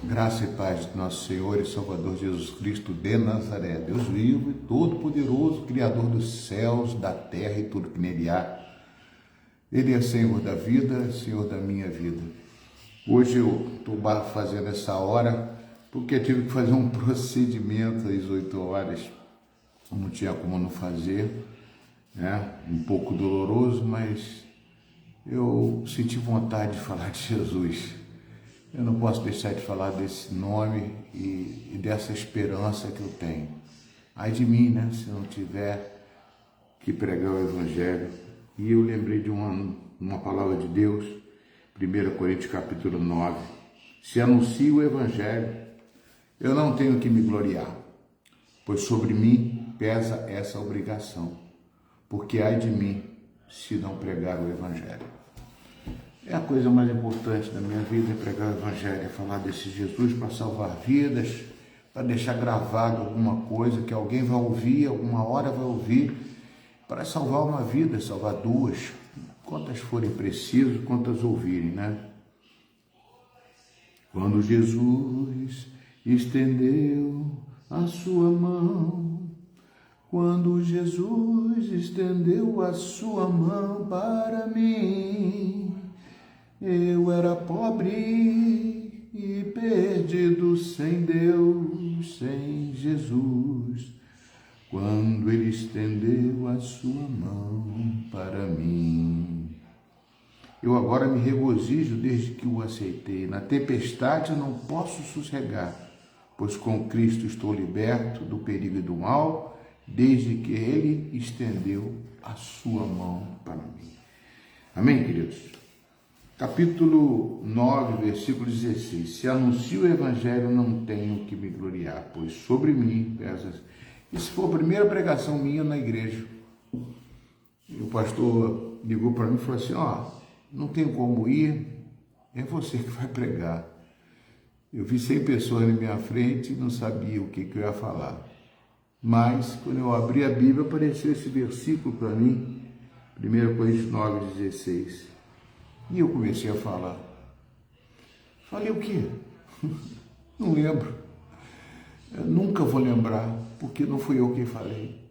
Graça e paz de nosso Senhor e Salvador Jesus Cristo de Nazaré, Deus vivo e todo-poderoso, Criador dos céus, da terra e tudo que nele há. Ele é Senhor da vida, Senhor da minha vida. Hoje eu estou fazendo essa hora porque eu tive que fazer um procedimento às 8 horas. Não tinha como não fazer, né? Um pouco doloroso, mas eu senti vontade de falar de Jesus. Eu não posso deixar de falar desse nome e dessa esperança que eu tenho. Ai de mim, né? Se não tiver que pregar o Evangelho. E eu lembrei de uma palavra de Deus, 1 Coríntios capítulo 9. Se anuncio o Evangelho, eu não tenho que me gloriar, pois sobre mim pesa essa obrigação. Porque ai de mim se não pregar o Evangelho. É a coisa mais importante da minha vida, é pregar o Evangelho, é falar desse Jesus para salvar vidas, para deixar gravado alguma coisa que alguém vai ouvir, alguma hora vai ouvir, para salvar uma vida, salvar duas, quantas forem precisas, quantas ouvirem, né? Quando Jesus estendeu a sua mão, quando Jesus estendeu a sua mão para mim, eu era pobre e perdido sem Deus, sem Jesus, quando Ele estendeu a sua mão para mim. Eu agora me regozijo desde que o aceitei. Na tempestade eu não posso sossegar, pois com Cristo estou liberto do perigo e do mal, desde que Ele estendeu a sua mão para mim. Amém, queridos? Capítulo 9, versículo 16. Se anuncio o Evangelho, não tenho que me gloriar, pois sobre mim pesa. Isso foi a primeira pregação minha na igreja. E o pastor ligou para mim e falou assim, não tenho como ir, é você que vai pregar. Eu vi 100 pessoas na minha frente e não sabia o que eu ia falar. Mas, quando eu abri a Bíblia, apareceu esse versículo para mim, 1 Coríntios 9, 16. E eu comecei a falar. Falei o quê? Não lembro. Eu nunca vou lembrar, porque não fui eu quem falei.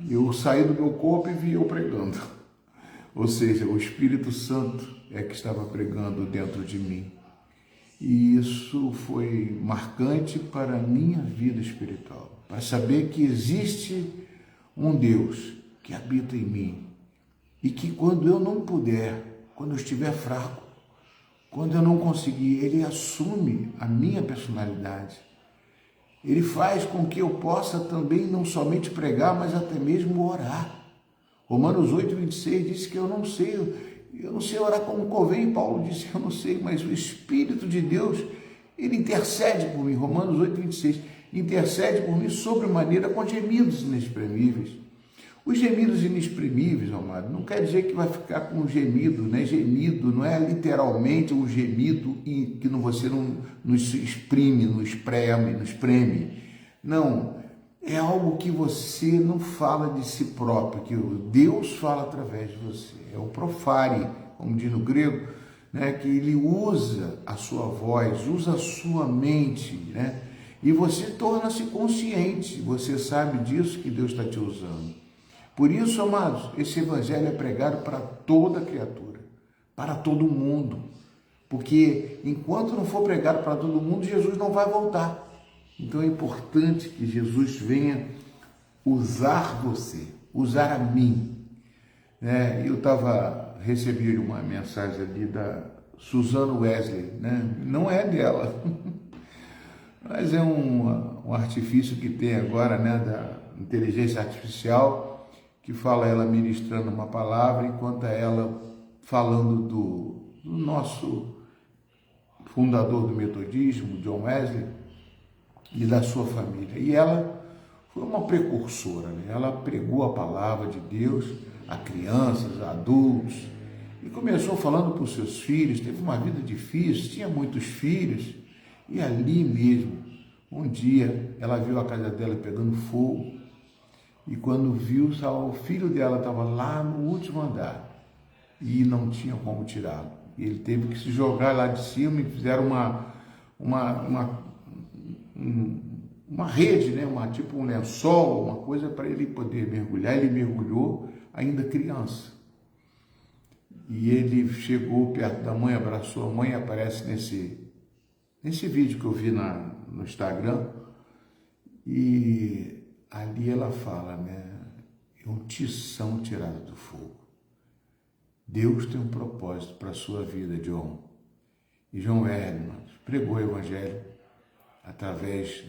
Eu saí do meu corpo e vi eu pregando. Ou seja, o Espírito Santo é que estava pregando dentro de mim. E isso foi marcante para a minha vida espiritual. Para saber que existe um Deus que habita em mim. E que quando eu não puder, quando eu estiver fraco, quando eu não conseguir, Ele assume a minha personalidade. Ele faz com que eu possa também não somente pregar, mas até mesmo orar. Romanos 8, 26 diz que eu não sei orar como convém. Paulo disse, eu não sei, mas o Espírito de Deus, Ele intercede por mim. Romanos 8, 26, intercede por mim sobremaneira com gemidos inexprimíveis. Os gemidos inexprimíveis, amado, não quer dizer que vai ficar com gemido, né? Gemido não é literalmente um gemido que você não exprime, não espreme. Não, é algo que você não fala de si próprio, que Deus fala através de você. É o profare, como diz no grego, né? Que Ele usa a sua voz, usa a sua mente, né? E você torna-se consciente, você sabe disso que Deus está te usando. Por isso, amados, esse Evangelho é pregado para toda criatura, para todo mundo. Porque enquanto não for pregado para todo mundo, Jesus não vai voltar. Então é importante que Jesus venha usar você, usar a mim. Eu recebi uma mensagem ali da Suzanne Wesley, né? Não é dela, mas é um artifício que tem agora, né, da inteligência artificial, que fala ela ministrando uma palavra, enquanto ela falando do nosso fundador do metodismo, John Wesley, e da sua família. E ela foi uma precursora, né? Ela pregou a palavra de Deus a crianças, a adultos, e começou falando para os seus filhos. Teve uma vida difícil, tinha muitos filhos, e ali mesmo, um dia, ela viu a casa dela pegando fogo. E quando viu, o filho dela estava lá no último andar e não tinha como tirá-lo. E ele teve que se jogar lá de cima e fizeram uma rede, né? Tipo um lençol, uma coisa para ele poder mergulhar. Ele mergulhou ainda criança. E ele chegou perto da mãe, abraçou a mãe, aparece nesse vídeo que eu vi no Instagram. E ali ela fala, né? É um tição tirado do fogo. Deus tem um propósito para a sua vida, John. E John Wesley pregou o Evangelho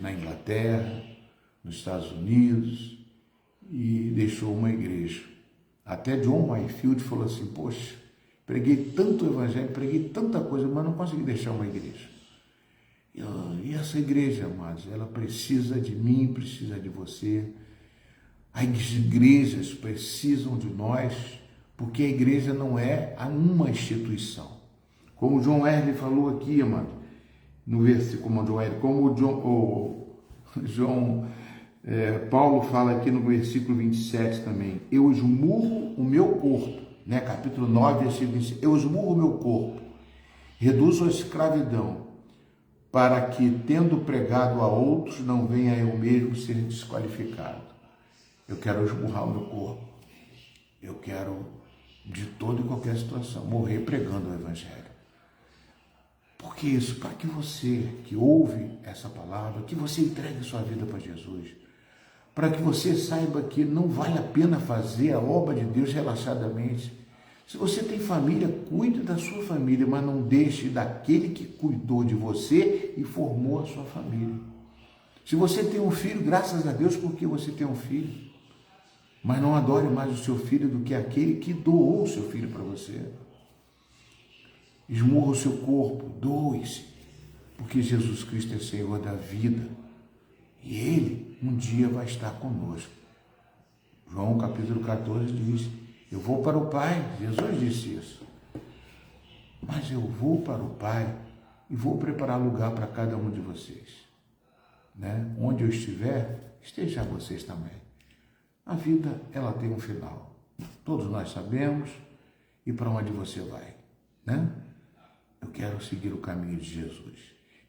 na Inglaterra, nos Estados Unidos, e deixou uma igreja. Até John Whitefield falou assim, poxa, preguei tanto o Evangelho, preguei tanta coisa, mas não consegui deixar uma igreja. E essa igreja, amados, ela precisa de mim, precisa de você. As igrejas precisam de nós, porque a igreja não é uma instituição. Como John Wesley falou aqui, amado, no versículo, Paulo fala aqui no versículo 27 também, eu esmurro o meu corpo, né? Capítulo 9, versículo 27, eu esmurro o meu corpo, reduzo a escravidão, para que, tendo pregado a outros, não venha eu mesmo ser desqualificado. Eu quero esmurrar o meu corpo, eu quero, de toda e qualquer situação, morrer pregando o Evangelho. Por que isso? Para que você que ouve essa palavra, que você entregue sua vida para Jesus, para que você saiba que não vale a pena fazer a obra de Deus relaxadamente. Se você tem família, cuide da sua família, mas não deixe daquele que cuidou de você e formou a sua família. Se você tem um filho, graças a Deus porque você tem um filho, mas não adore mais o seu filho do que aquele que doou o seu filho para você. Esmurra o seu corpo, doe-se, porque Jesus Cristo é Senhor da vida e Ele um dia vai estar conosco. João capítulo 14 diz, eu vou para o Pai, Jesus disse isso, mas eu vou para o Pai e vou preparar lugar para cada um de vocês, né? Onde eu estiver, esteja vocês também. A vida, ela tem um final, todos nós sabemos, e para onde você vai, né? Eu quero seguir o caminho de Jesus.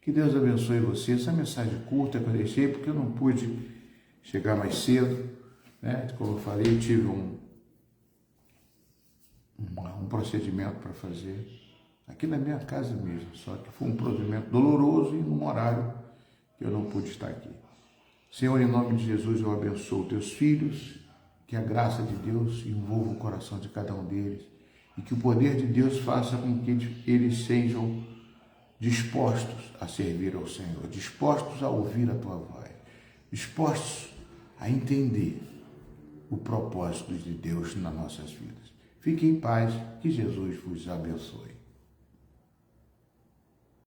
Que Deus abençoe você. Essa mensagem curta que eu deixei, porque eu não pude chegar mais cedo, né? Como eu falei, eu tive um procedimento para fazer aqui na minha casa mesmo, só que foi um procedimento doloroso e num horário que eu não pude estar aqui. Senhor, em nome de Jesus, eu abençoo teus filhos, que a graça de Deus envolva o coração de cada um deles, e que o poder de Deus faça com que eles sejam dispostos a servir ao Senhor, dispostos a ouvir a tua voz, dispostos a entender o propósito de Deus nas nossas vidas. Fique em paz, que Jesus vos abençoe.